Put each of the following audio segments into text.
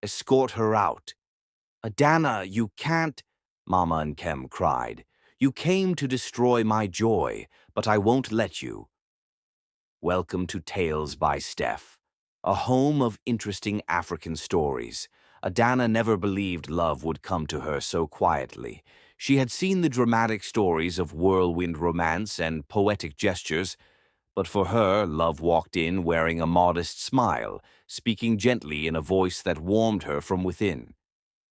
Escort her out." "Adanna, you can't," Mama and Kem cried. "You came to destroy my joy, but I won't let you." Welcome to Tales by Steph, a home of interesting African stories. Adanna never believed love would come to her so quietly. She had seen the dramatic stories of whirlwind romance and poetic gestures, but for her, love walked in wearing a modest smile, speaking gently in a voice that warmed her from within.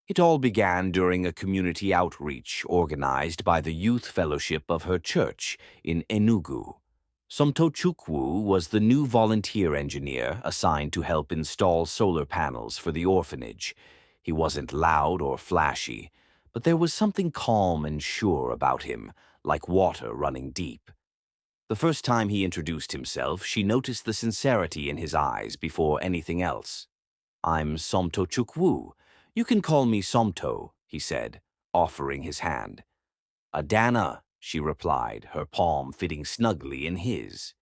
It all began during a community outreach organized by the youth fellowship of her church in Enugu. Somtochukwu was the new volunteer engineer assigned to help install solar panels for the orphanage. He wasn't loud or flashy, but there was something calm and sure about him, like water running deep. The first time he introduced himself, she noticed the sincerity in his eyes before anything else. "I'm Somtochukwu. You can call me Somto," he said, offering his hand. "Adanna," she replied, her palm fitting snugly in his.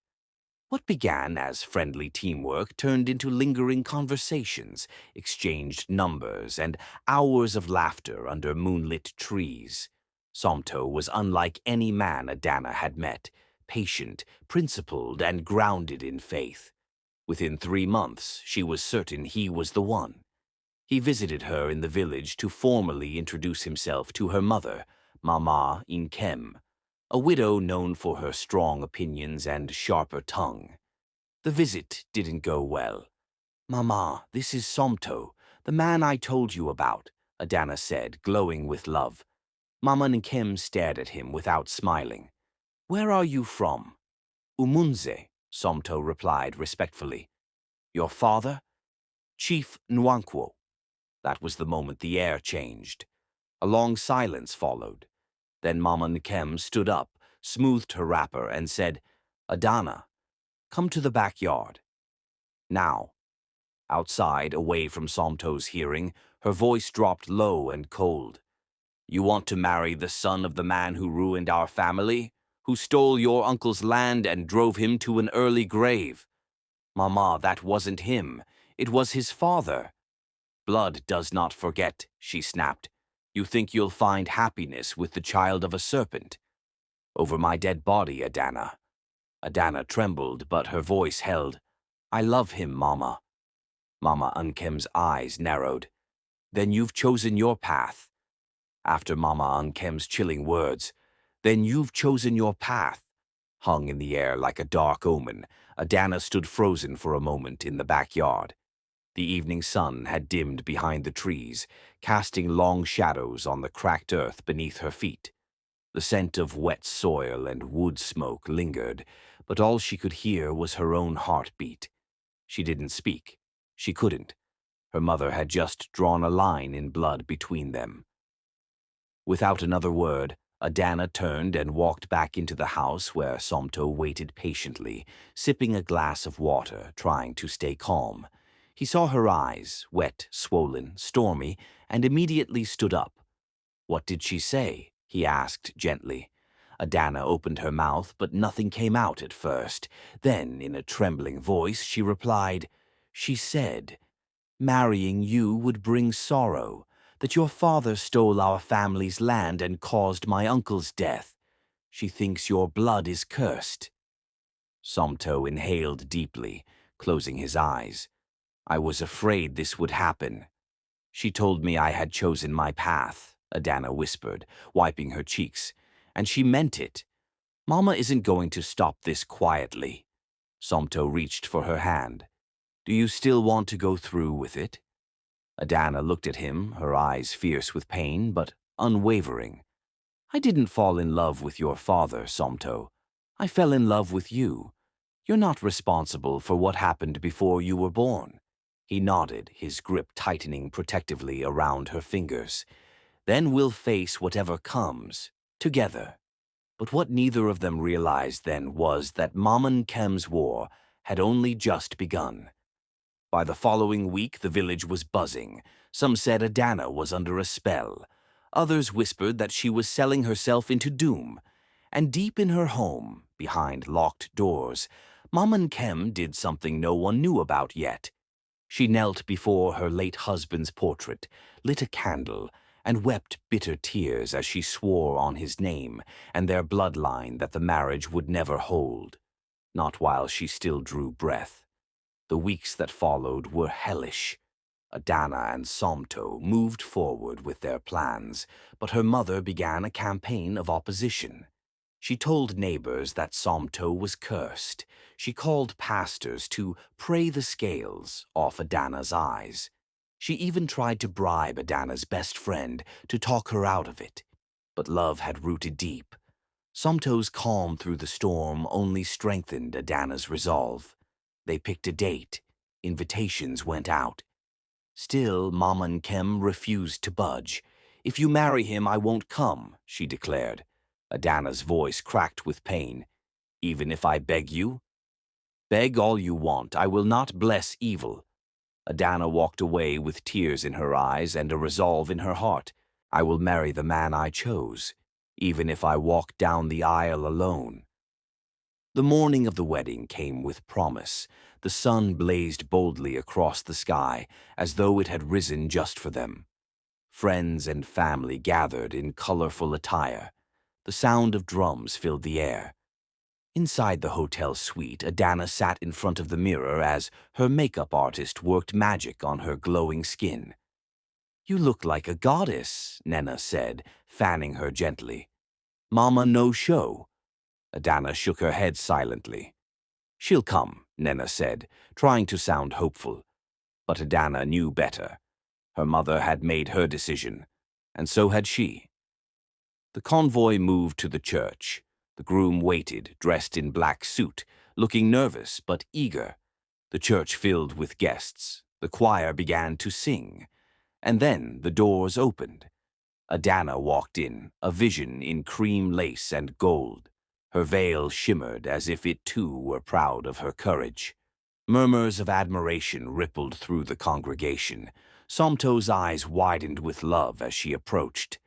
What began as friendly teamwork turned into lingering conversations, exchanged numbers, and hours of laughter under moonlit trees. Somto was unlike any man Adanna had met, patient, principled, and grounded in faith. Within 3 months, she was certain he was the one. He visited her in the village to formally introduce himself to her mother, Mama Inkem, a widow known for her strong opinions and sharper tongue. The visit didn't go well. "Mama, this is Somto, the man I told you about," Adanna said, glowing with love. Mama Nkem stared at him without smiling. "Where are you from?" "Umunze," Somto replied respectfully. "Your father?" "Chief Nwankwo." That was the moment the air changed. A long silence followed. Then Mama Nkem stood up, smoothed her wrapper, and said, "Adanna, come to the backyard." Now. Outside, away from Somto's hearing, her voice dropped low and cold. "You want to marry the son of the man who ruined our family? Who stole your uncle's land and drove him to an early grave?" "Mama, that wasn't him. It was his father." "Blood does not forget," she snapped. "You think you'll find happiness with the child of a serpent?" "Over my dead body, Adanna." Adanna trembled, but her voice held. "I love him, Mama." Mama Unkem's eyes narrowed. "Then you've chosen your path." After Mama Unkem's chilling words, "Then you've chosen your path," hung in the air like a dark omen, Adanna stood frozen for a moment in the backyard. The evening sun had dimmed behind the trees, casting long shadows on the cracked earth beneath her feet. The scent of wet soil and wood smoke lingered, but all she could hear was her own heartbeat. She didn't speak. She couldn't. Her mother had just drawn a line in blood between them. Without another word, Adanna turned and walked back into the house where Somto waited patiently, sipping a glass of water, trying to stay calm. He saw her eyes, wet, swollen, stormy, and immediately stood up. "What did she say?" he asked gently. Adanna opened her mouth, but nothing came out at first. Then, in a trembling voice, she replied, "She said, marrying you would bring sorrow, that your father stole our family's land and caused my uncle's death. She thinks your blood is cursed." Somto inhaled deeply, closing his eyes. "I was afraid this would happen." "She told me I had chosen my path," Adanna whispered, wiping her cheeks. "And she meant it. Mama isn't going to stop this quietly." Somto reached for her hand. "Do you still want to go through with it?" Adanna looked at him, her eyes fierce with pain, but unwavering. "I didn't fall in love with your father, Somto. I fell in love with you. You're not responsible for what happened before you were born." He nodded, his grip tightening protectively around her fingers. "Then we'll face whatever comes, together." But what neither of them realized then was that Maman Kem's war had only just begun. By the following week, the village was buzzing. Some said Adanna was under a spell. Others whispered that she was selling herself into doom. And deep in her home, behind locked doors, Maman Kem did something no one knew about yet. She knelt before her late husband's portrait, lit a candle, and wept bitter tears as she swore on his name and their bloodline that the marriage would never hold, not while she still drew breath. The weeks that followed were hellish. Adanna and Somto moved forward with their plans, but her mother began a campaign of opposition. She told neighbors that Somto was cursed. She called pastors to pray the scales off Adanna's eyes. She even tried to bribe Adanna's best friend to talk her out of it. But love had rooted deep. Somto's calm through the storm only strengthened Adanna's resolve. They picked a date. Invitations went out. Still, Mama and Kem refused to budge. "If you marry him, I won't come," she declared. Adanna's voice cracked with pain. "Even if I beg you?" "Beg all you want. I will not bless evil." Adanna walked away with tears in her eyes and a resolve in her heart. "I will marry the man I chose, even if I walk down the aisle alone." The morning of the wedding came with promise. The sun blazed boldly across the sky, as though it had risen just for them. Friends and family gathered in colorful attire. The sound of drums filled the air. Inside the hotel suite, Adanna sat in front of the mirror as her makeup artist worked magic on her glowing skin. "You look like a goddess," Nena said, fanning her gently. "Mama no show." Adanna shook her head silently. "She'll come," Nena said, trying to sound hopeful. But Adanna knew better. Her mother had made her decision, and so had she. The convoy moved to the church. The groom waited, dressed in black suit, looking nervous but eager. The church filled with guests. The choir began to sing. And then the doors opened. Adanna walked in, a vision in cream lace and gold. Her veil shimmered as if it too were proud of her courage. Murmurs of admiration rippled through the congregation. Somto's eyes widened with love as she approached.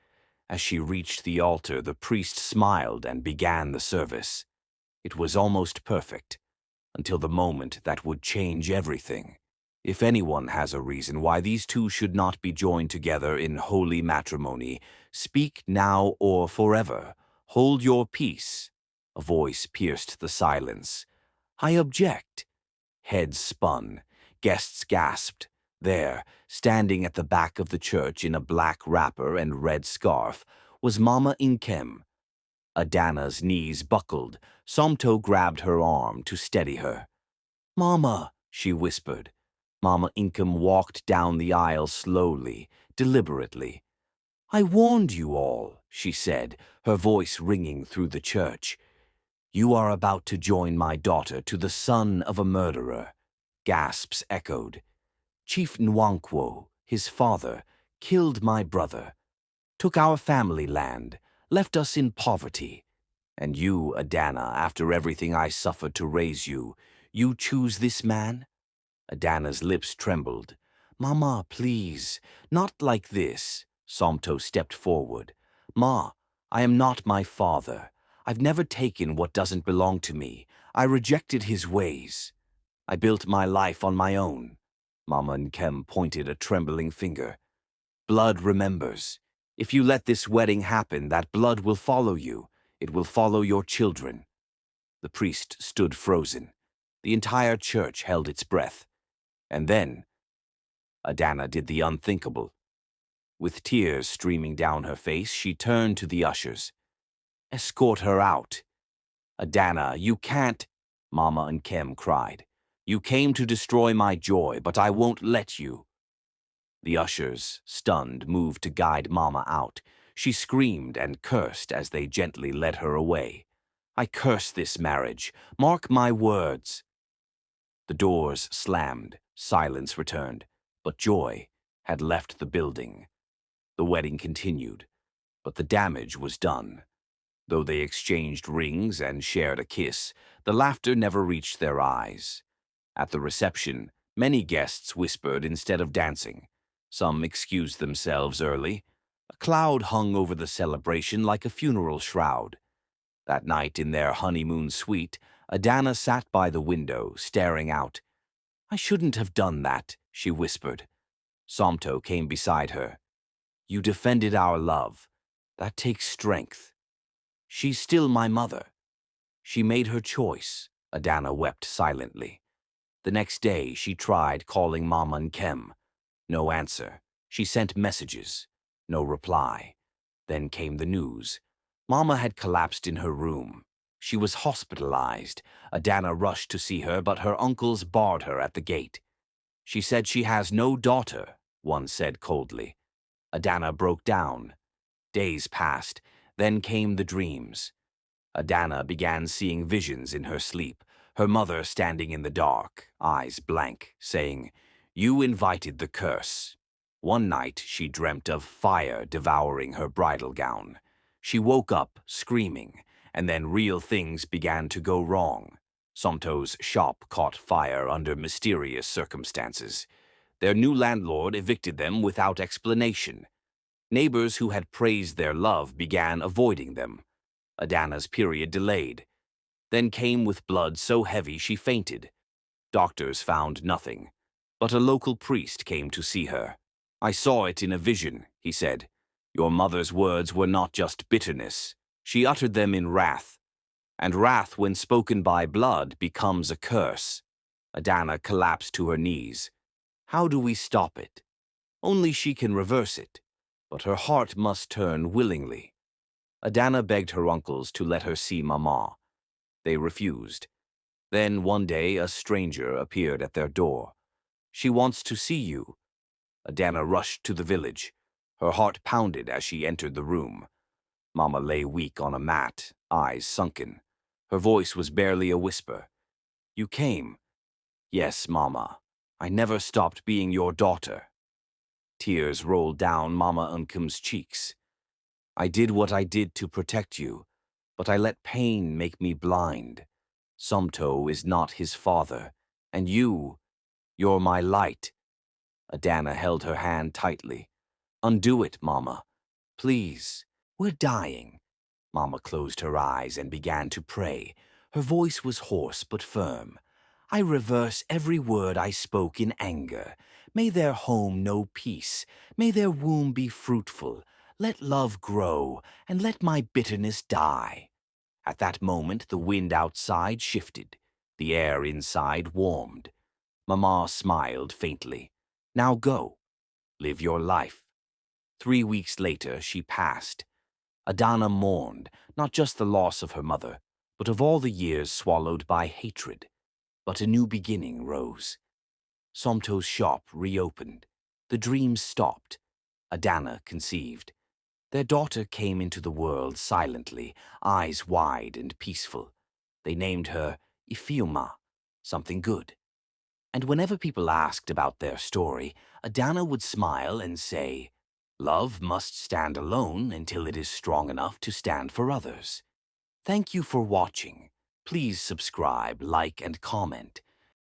As she reached the altar, the priest smiled and began the service. It was almost perfect, until the moment that would change everything. If anyone has a reason why these two should not be joined together in holy matrimony, speak now or forever. Hold your peace. A voice pierced the silence. "I object." Heads spun. Guests gasped. There, standing at the back of the church in a black wrapper and red scarf, was Mama Inkem. Adanna's knees buckled. Somto grabbed her arm to steady her. "Mama," she whispered. Mama Inkem walked down the aisle slowly, deliberately. "I warned you all," she said, her voice ringing through the church. "You are about to join my daughter to the son of a murderer." Gasps echoed. "Chief Nwankwo, his father, killed my brother, took our family land, left us in poverty. And you, Adanna, after everything I suffered to raise you, you choose this man?" Adanna's lips trembled. "Mama, please, not like this." Somto stepped forward. "Ma, I am not my father. I've never taken what doesn't belong to me. I rejected his ways. I built my life on my own." Mama Nkem pointed a trembling finger. "Blood remembers. If you let this wedding happen, that blood will follow you. It will follow your children." The priest stood frozen. The entire church held its breath. And then, Adanna did the unthinkable. With tears streaming down her face, she turned to the ushers. "Escort her out." "Adanna, you can't," Mama Nkem cried. "You came to destroy my joy, but I won't let you." The ushers, stunned, moved to guide Mama out. She screamed and cursed as they gently led her away. "I curse this marriage. Mark my words." The doors slammed. Silence returned, but joy had left the building. The wedding continued, but the damage was done. Though they exchanged rings and shared a kiss, the laughter never reached their eyes. At the reception, many guests whispered instead of dancing. Some excused themselves early. A cloud hung over the celebration like a funeral shroud. That night in their honeymoon suite, Adanna sat by the window, staring out. "I shouldn't have done that," she whispered. Somto came beside her. You defended our love. That takes strength. She's still my mother. She made her choice, Adanna wept silently. The next day, she tried calling Mama and Kem. No answer. She sent messages. No reply. Then came the news. Mama had collapsed in her room. She was hospitalized. Adanna rushed to see her, but her uncles barred her at the gate. She said she has no daughter, one said coldly. Adanna broke down. Days passed. Then came the dreams. Adanna began seeing visions in her sleep, her mother standing in the dark, eyes blank, saying, You invited the curse. One night she dreamt of fire devouring her bridal gown. She woke up, screaming, and then real things began to go wrong. Somto's shop caught fire under mysterious circumstances. Their new landlord evicted them without explanation. Neighbors who had praised their love began avoiding them. Adanna's period delayed. Then came with blood so heavy she fainted. Doctors found nothing, but a local priest came to see her. I saw it in a vision, he said. Your mother's words were not just bitterness. She uttered them in wrath. And wrath, when spoken by blood, becomes a curse. Adanna collapsed to her knees. How do we stop it? Only she can reverse it, but her heart must turn willingly. Adanna begged her uncles to let her see Mama. They refused. Then one day a stranger appeared at their door. She wants to see you. Adanna rushed to the village. Her heart pounded as she entered the room. Mama lay weak on a mat, eyes sunken. Her voice was barely a whisper. You came. Yes, Mama. I never stopped being your daughter. Tears rolled down Mama Unkem's cheeks. I did what I did to protect you, but I let pain make me blind. Somto is not his father, and you're my light. Adanna held her hand tightly. Undo it, Mama. Please. We're dying. Mama closed her eyes and began to pray. Her voice was hoarse but firm. I reverse every word I spoke in anger. May their home know peace. May their womb be fruitful. Let love grow, and let my bitterness die. At that moment, the wind outside shifted. The air inside warmed. Mama smiled faintly. Now go. Live your life. 3 weeks later, she passed. Adanna mourned, not just the loss of her mother, but of all the years swallowed by hatred. But a new beginning rose. Somto's shop reopened. The dreams stopped. Adanna conceived. Their daughter came into the world silently, eyes wide and peaceful. They named her Ifiuma, something good. And whenever people asked about their story, Adanna would smile and say, Love must stand alone until it is strong enough to stand for others. Thank you for watching. Please subscribe, like, and comment.